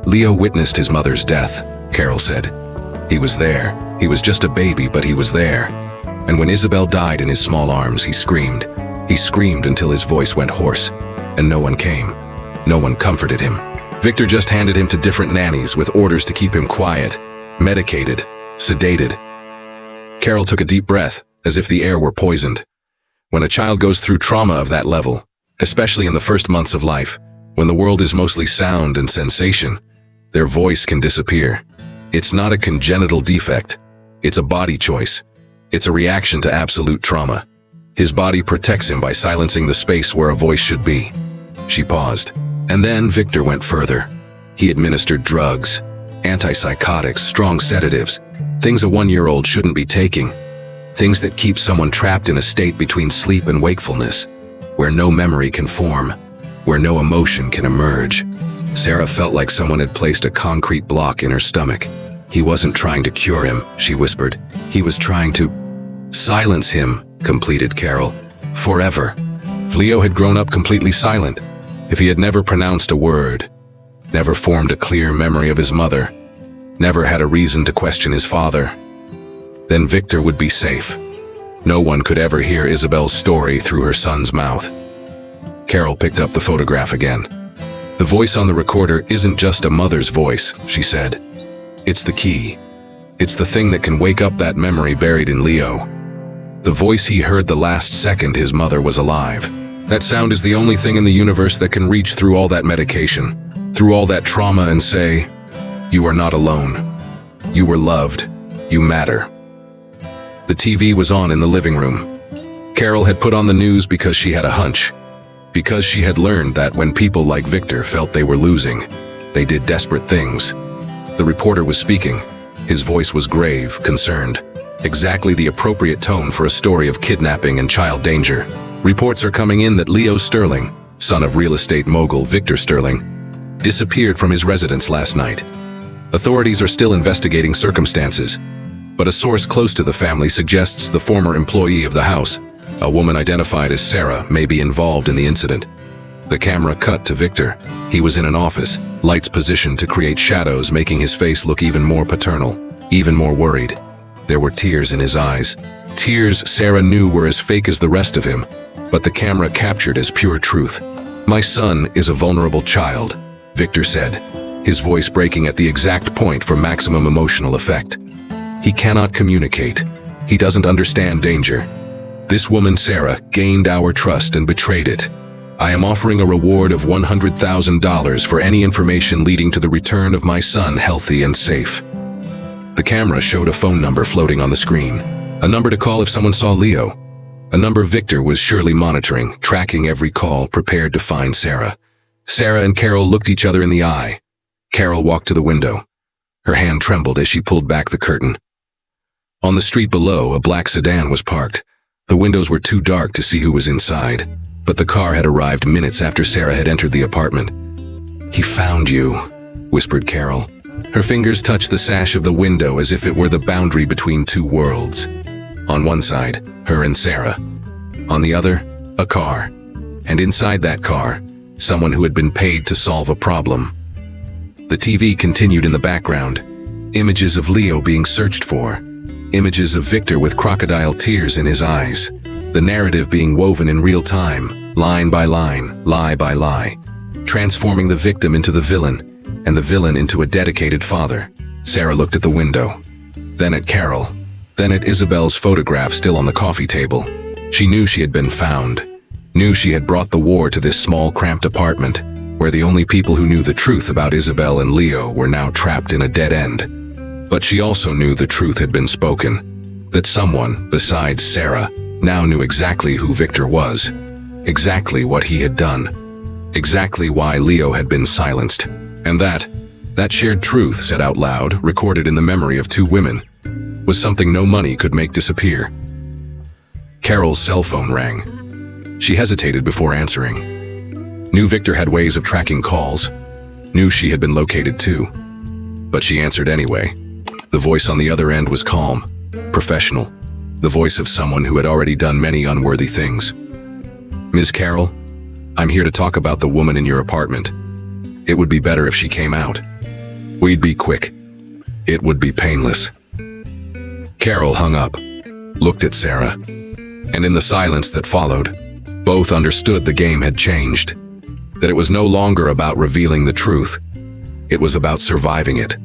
Leo witnessed his mother's death, Carol said. He was there. He was just a baby, but he was there. And when Isabel died in his small arms, he screamed. He screamed until his voice went hoarse, and no one came. No one comforted him. Victor just handed him to different nannies with orders to keep him quiet, medicated, sedated. Carol took a deep breath, as if the air were poisoned. When a child goes through trauma of that level, especially in the first months of life, when the world is mostly sound and sensation, their voice can disappear. It's not a congenital defect. It's a body choice. It's a reaction to absolute trauma. His body protects him by silencing the space where a voice should be. She paused. And then Victor went further. He administered drugs, antipsychotics, strong sedatives, things a 1-year-old shouldn't be taking, things that keep someone trapped in a state between sleep and wakefulness, where no memory can form, where no emotion can emerge. Sarah felt like someone had placed a concrete block in her stomach. He wasn't trying to cure him, she whispered. He was trying to silence him, completed Carol. Forever. Leo had grown up completely silent. If he had never pronounced a word, never formed a clear memory of his mother, never had a reason to question his father, then Victor would be safe. No one could ever hear Isabel's story through her son's mouth. Carol picked up the photograph again. The voice on the recorder isn't just a mother's voice, she said. It's the key. It's the thing that can wake up that memory buried in Leo. The voice he heard the last second his mother was alive. That sound is the only thing in the universe that can reach through all that medication, through all that trauma and say, you are not alone. You were loved. You matter. The TV was on in the living room. Carol had put on the news because she had a hunch. Because she had learned that when people like Victor felt they were losing, they did desperate things. The reporter was speaking. His voice was grave, concerned. Exactly the appropriate tone for a story of kidnapping and child danger. Reports are coming in that Leo Sterling, son of real estate mogul Victor Sterling, disappeared from his residence last night. Authorities are still investigating circumstances, but a source close to the family suggests the former employee of the house, a woman identified as Sarah, may be involved in the incident. The camera cut to Victor. He was in an office, lights positioned to create shadows, making his face look even more paternal, even more worried. There were tears in his eyes. Tears Sarah knew were as fake as the rest of him, but the camera captured as pure truth. My son is a vulnerable child, Victor said, his voice breaking at the exact point for maximum emotional effect. He cannot communicate. He doesn't understand danger. This woman, Sarah, gained our trust and betrayed it. I am offering a reward of $100,000 for any information leading to the return of my son healthy and safe. The camera showed a phone number floating on the screen, a number to call if someone saw Leo. A number Victor was surely monitoring, tracking every call, prepared to find Sarah. Sarah and Carol looked each other in the eye. Carol walked to the window. Her hand trembled as she pulled back the curtain. On the street below, a black sedan was parked. The windows were too dark to see who was inside, but the car had arrived minutes after Sarah had entered the apartment. He found you, whispered Carol. Her fingers touched the sash of the window as if it were the boundary between two worlds. On one side, her and Sarah. On the other, a car. And inside that car, someone who had been paid to solve a problem. The TV continued in the background. Images of Leo being searched for. Images of Victor with crocodile tears in his eyes. The narrative being woven in real time, line by line, lie by lie. Transforming the victim into the villain, and the villain into a dedicated father. Sarah looked at the window. Then at Carol. Then at Isabel's photograph still on the coffee table. She knew she had been found. Knew she had brought the war to this small, cramped apartment, where the only people who knew the truth about Isabel and Leo were now trapped in a dead end. But she also knew the truth had been spoken. That someone, besides Sarah, now knew exactly who Victor was. Exactly what he had done. Exactly why Leo had been silenced. And that shared truth, said out loud, recorded in the memory of two women, was something no money could make disappear. Carol's cell phone rang. She hesitated before answering. Knew Victor had ways of tracking calls. Knew she had been located too. But she answered anyway. The voice on the other end was calm, professional. The voice of someone who had already done many unworthy things. "Ms. Carroll, I'm here to talk about the woman in your apartment. It would be better if she came out. We'd be quick. It would be painless." Carroll hung up, looked at Sarah, and in the silence that followed, both understood the game had changed. That it was no longer about revealing the truth. It was about surviving it.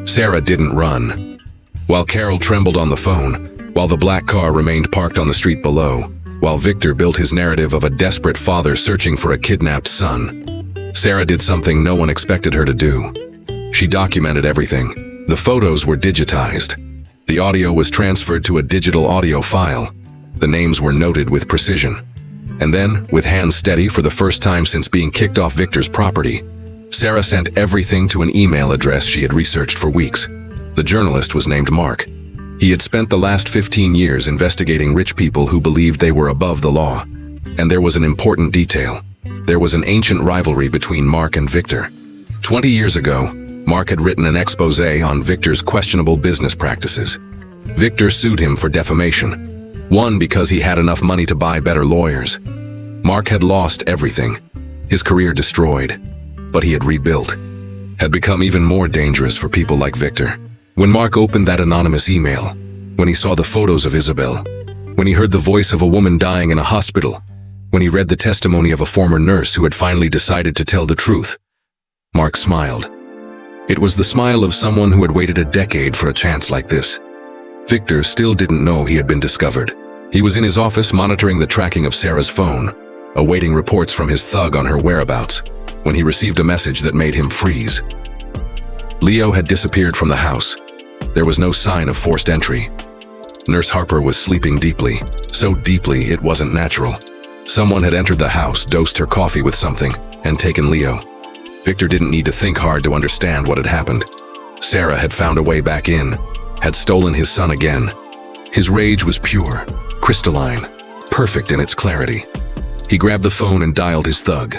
Sarah didn't run. While Carroll trembled on the phone, while the black car remained parked on the street below, while Victor built his narrative of a desperate father searching for a kidnapped son, Sarah did something no one expected her to do. She documented everything. The photos were digitized. The audio was transferred to a digital audio file. The names were noted with precision. And then, with hands steady for the first time since being kicked off Victor's property, Sarah sent everything to an email address she had researched for weeks. The journalist was named Mark. He had spent the last 15 years investigating rich people who believed they were above the law. And there was an important detail. There was an ancient rivalry between Mark and Victor. 20 years ago, Mark had written an expose on Victor's questionable business practices. Victor sued him for defamation. One, because he had enough money to buy better lawyers. Mark had lost everything. His career destroyed. But he had rebuilt. Had become even more dangerous for people like Victor. When Mark opened that anonymous email, when he saw the photos of Isabel, when he heard the voice of a woman dying in a hospital, when he read the testimony of a former nurse who had finally decided to tell the truth, Mark smiled. It was the smile of someone who had waited a decade for a chance like this. Victor still didn't know he had been discovered. He was in his office monitoring the tracking of Sarah's phone, awaiting reports from his thug on her whereabouts, when he received a message that made him freeze. Leo had disappeared from the house. There was no sign of forced entry. Nurse Harper was sleeping deeply, so deeply it wasn't natural. Someone had entered the house, dosed her coffee with something, and taken Leo. Victor didn't need to think hard to understand what had happened. Sarah had found a way back in, had stolen his son again. His rage was pure, crystalline, perfect in its clarity. He grabbed the phone and dialed his thug.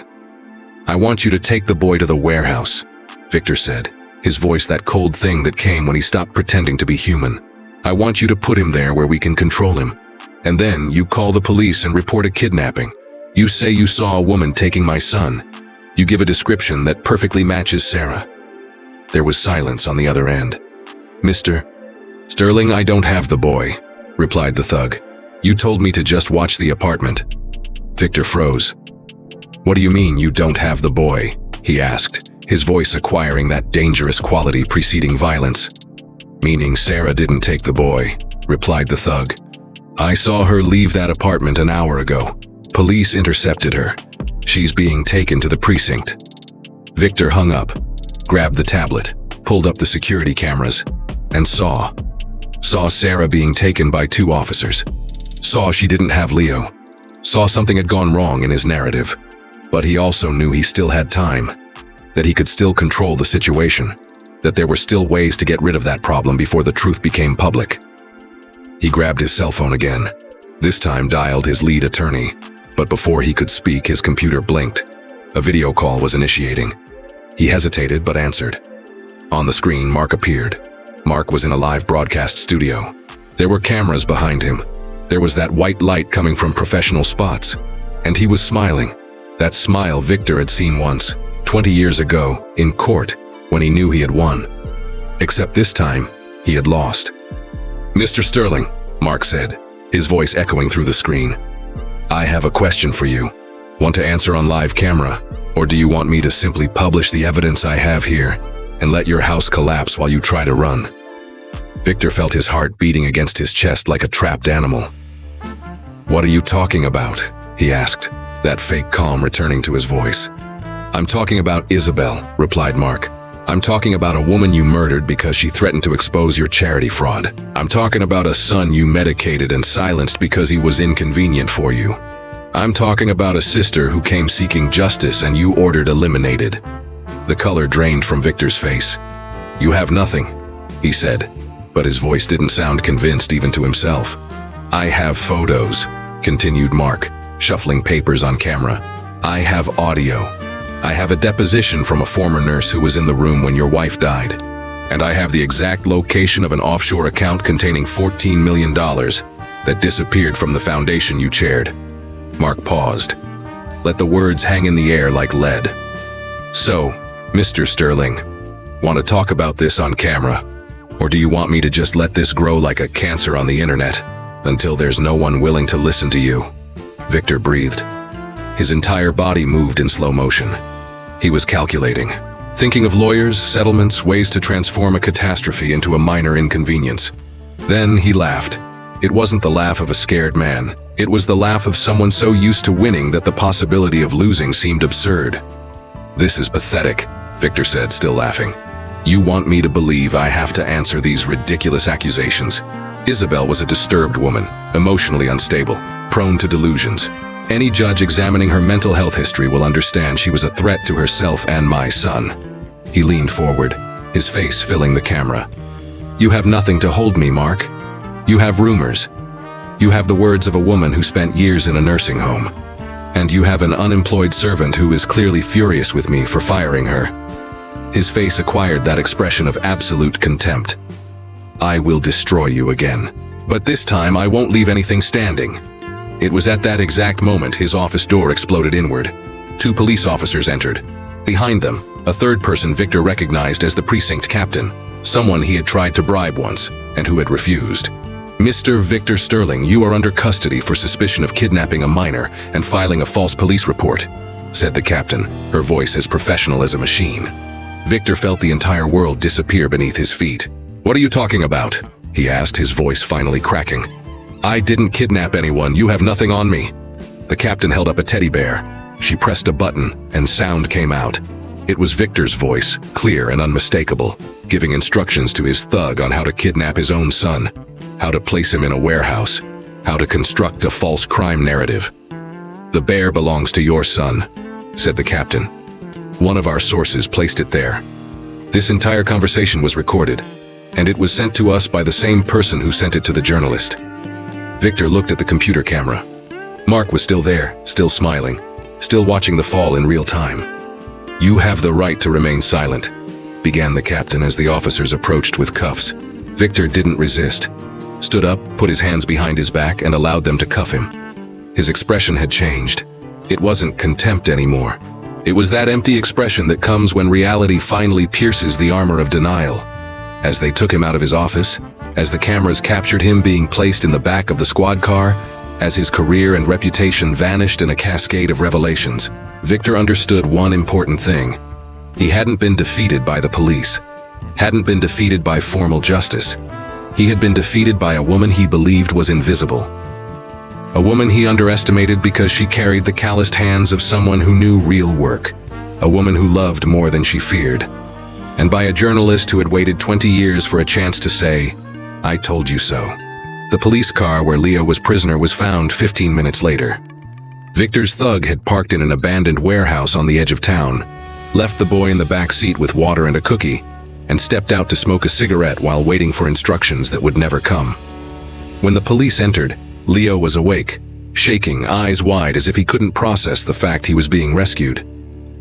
"I want you to take the boy to the warehouse," Victor said, his voice that cold thing that came when he stopped pretending to be human. "I want you to put him there where we can control him. And then you call the police and report a kidnapping. You say you saw a woman taking my son. You give a description that perfectly matches Sarah." There was silence on the other end. "Mr. Sterling, I don't have the boy," replied the thug. "You told me to just watch the apartment." Victor froze. "What do you mean you don't have the boy?" he asked, his voice acquiring that dangerous quality preceding violence. "Meaning Sarah didn't take the boy," replied the thug. "I saw her leave that apartment an hour ago. Police intercepted her. She's being taken to the precinct." Victor hung up, grabbed the tablet, pulled up the security cameras, and saw Sarah being taken by 2 officers. Saw she didn't have Leo. Saw something had gone wrong in his narrative. But he also knew he still had time. That he could still control the situation. That there were still ways to get rid of that problem before the truth became public. He grabbed his cell phone again. This time dialed his lead attorney. But before he could speak, his computer blinked. A video call was initiating. He hesitated but answered. On the screen, Mark appeared. Mark was in a live broadcast studio. There were cameras behind him. There was that white light coming from professional spots. And he was smiling. That smile Victor had seen once, 20 years ago, in court, when he knew he had won. Except this time, he had lost. "Mr. Sterling," Mark said, his voice echoing through the screen. "I have a question for you. Want to answer on live camera? Or do you want me to simply publish the evidence I have here and let your house collapse while you try to run?" Victor felt his heart beating against his chest like a trapped animal. "What are you talking about?" he asked, that fake calm returning to his voice. "I'm talking about Isabel," replied Mark. "I'm talking about a woman you murdered because she threatened to expose your charity fraud. I'm talking about a son you medicated and silenced because he was inconvenient for you. I'm talking about a sister who came seeking justice and you ordered eliminated." The color drained from Victor's face. "You have nothing," he said, but his voice didn't sound convinced even to himself. "I have photos," continued Mark, shuffling papers on camera. "I have audio. I have a deposition from a former nurse who was in the room when your wife died. And I have the exact location of an offshore account containing $14 million that disappeared from the foundation you chaired." Mark paused. Let the words hang in the air like lead. "So, Mr. Sterling, want to talk about this on camera? Or do you want me to just let this grow like a cancer on the internet until there's no one willing to listen to you?" Victor breathed. His entire body moved in slow motion. He was calculating, thinking of lawyers, settlements, ways to transform a catastrophe into a minor inconvenience. Then he laughed. It wasn't the laugh of a scared man. It was the laugh of someone so used to winning that the possibility of losing seemed absurd. "This is pathetic," Victor said, still laughing. "You want me to believe I have to answer these ridiculous accusations?" Isabel was a disturbed woman, emotionally unstable, prone to delusions. Any judge examining her mental health history will understand she was a threat to herself and my son. He leaned forward, his face filling the camera. "You have nothing to hold me, Mark. You have rumors. You have the words of a woman who spent years in a nursing home. And you have an unemployed servant who is clearly furious with me for firing her." His face acquired that expression of absolute contempt. "I will destroy you again. But this time I won't leave anything standing." It was at that exact moment his office door exploded inward. 2 police officers entered. Behind them, a third person Victor recognized as the precinct captain, someone he had tried to bribe once, and who had refused. "Mr. Victor Sterling, you are under custody for suspicion of kidnapping a minor and filing a false police report," said the captain, her voice as professional as a machine. Victor felt the entire world disappear beneath his feet. "What are you talking about?" he asked, his voice finally cracking. "I didn't kidnap anyone. You have nothing on me." The captain held up a teddy bear. She pressed a button, and sound came out. It was Victor's voice, clear and unmistakable, giving instructions to his thug on how to kidnap his own son, how to place him in a warehouse, how to construct a false crime narrative. "The bear belongs to your son," said the captain. "One of our sources placed it there." This entire conversation was recorded, and it was sent to us by the same person who sent it to the journalist. Victor looked at the computer camera. Mark was still there, still smiling, still watching the fall in real time. "You have the right to remain silent," began the captain as the officers approached with cuffs. Victor didn't resist, stood up, put his hands behind his back, and allowed them to cuff him. His expression had changed. It wasn't contempt anymore. It was that empty expression that comes when reality finally pierces the armor of denial. As they took him out of his office, as the cameras captured him being placed in the back of the squad car, as his career and reputation vanished in a cascade of revelations, Victor understood one important thing. He hadn't been defeated by the police, hadn't been defeated by formal justice. He had been defeated by a woman he believed was invisible. A woman he underestimated because she carried the calloused hands of someone who knew real work. A woman who loved more than she feared. And by a journalist who had waited 20 years for a chance to say, "I told you so." The police car where Leo was prisoner was found 15 minutes later. Victor's thug had parked in an abandoned warehouse on the edge of town, left the boy in the back seat with water and a cookie, and stepped out to smoke a cigarette while waiting for instructions that would never come. When the police entered, Leo was awake, shaking, eyes wide as if he couldn't process the fact he was being rescued.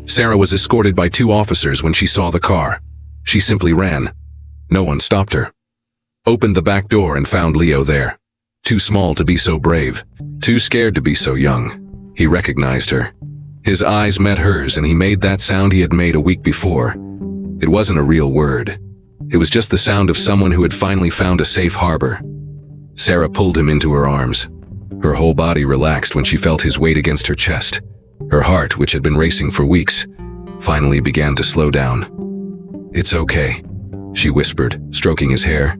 Sarah was escorted by 2 officers when she saw the car. She simply ran. No one stopped her. Opened the back door and found Leo there. Too small to be so brave, too scared to be so young. He recognized her. His eyes met hers and he made that sound he had made a week before. It wasn't a real word. It was just the sound of someone who had finally found a safe harbor. Sarah pulled him into her arms. Her whole body relaxed when she felt his weight against her chest. Her heart, which had been racing for weeks, finally began to slow down. "It's okay," she whispered, stroking his hair.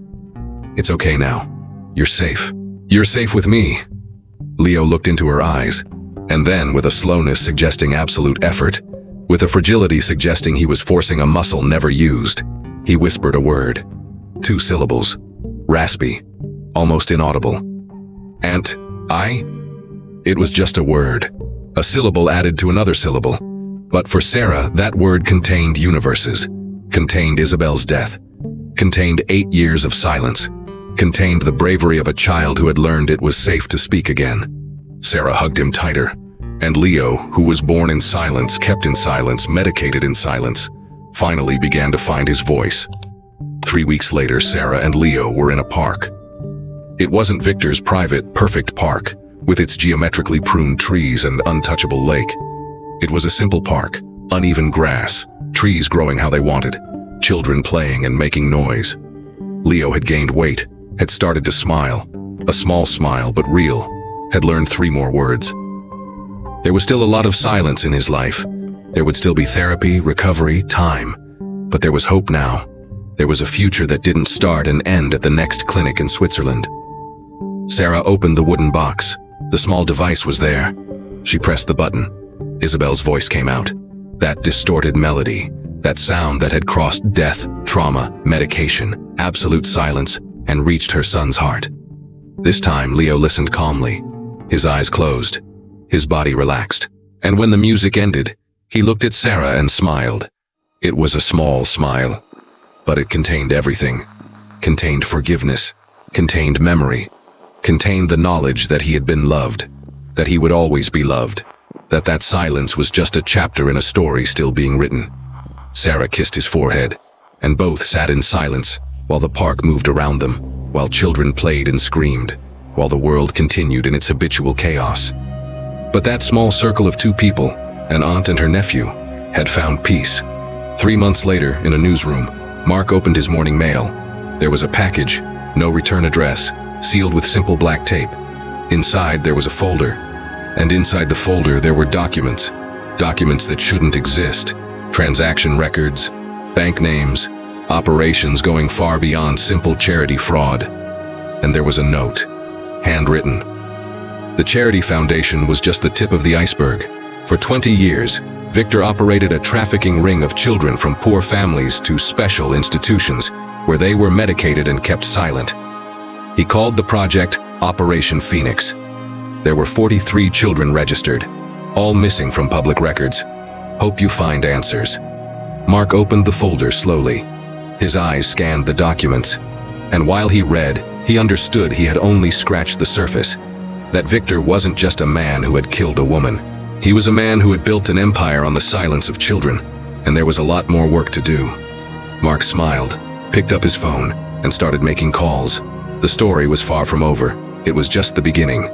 "It's okay now. You're safe. You're safe with me." Leo looked into her eyes, and then, with a slowness suggesting absolute effort, with a fragility suggesting he was forcing a muscle never used, he whispered a word. 2 syllables. Raspy. Almost inaudible. "Aunt, I?" It was just a word. A syllable added to another syllable. But for Sarah, that word contained universes. Contained Isabel's death. Contained 8 years of silence. Contained the bravery of a child who had learned it was safe to speak again. Sarah hugged him tighter. And Leo, who was born in silence, kept in silence, medicated in silence, finally began to find his voice. 3 weeks later, Sarah and Leo were in a park. It wasn't Victor's private, perfect park, with its geometrically pruned trees and untouchable lake. It was a simple park, uneven grass, trees growing how they wanted, children playing and making noise. Leo had gained weight, had started to smile, a small smile but real, had learned 3 more words. There was still a lot of silence in his life. There would still be therapy, recovery, time. But there was hope now. There was a future that didn't start and end at the next clinic in Switzerland. Sarah opened the wooden box. The small device was there. She pressed the button. Isabel's voice came out. That distorted melody, that sound that had crossed death, trauma, medication, absolute silence, and reached her son's heart. This time, Leo listened calmly. His eyes closed. His body relaxed. And when the music ended, he looked at Sarah and smiled. It was a small smile, but it contained everything. Contained forgiveness, contained memory, contained the knowledge that he had been loved, that he would always be loved, that silence was just a chapter in a story still being written. Sarah kissed his forehead, and both sat in silence while the park moved around them, while children played and screamed, while the world continued in its habitual chaos. But that small circle of 2 people, an aunt and her nephew, had found peace. 3 months later, in a newsroom, Mark opened his morning mail. There was a package, no return address, sealed with simple black tape. Inside there was a folder, and inside the folder there were documents that shouldn't exist. Transaction records, bank names, operations going far beyond simple charity fraud. And there was a note, handwritten. The charity foundation was just the tip of the iceberg. For 20 years, Victor operated a trafficking ring of children from poor families to special institutions where they were medicated and kept silent. He called the project Operation Phoenix. There were 43 children registered, all missing from public records. Hope you find answers. Mark opened the folder slowly. His eyes scanned the documents, and while he read, he understood he had only scratched the surface. That Victor wasn't just a man who had killed a woman. He was a man who had built an empire on the silence of children, and there was a lot more work to do. Mark smiled, picked up his phone, and started making calls. The story was far from over. It was just the beginning.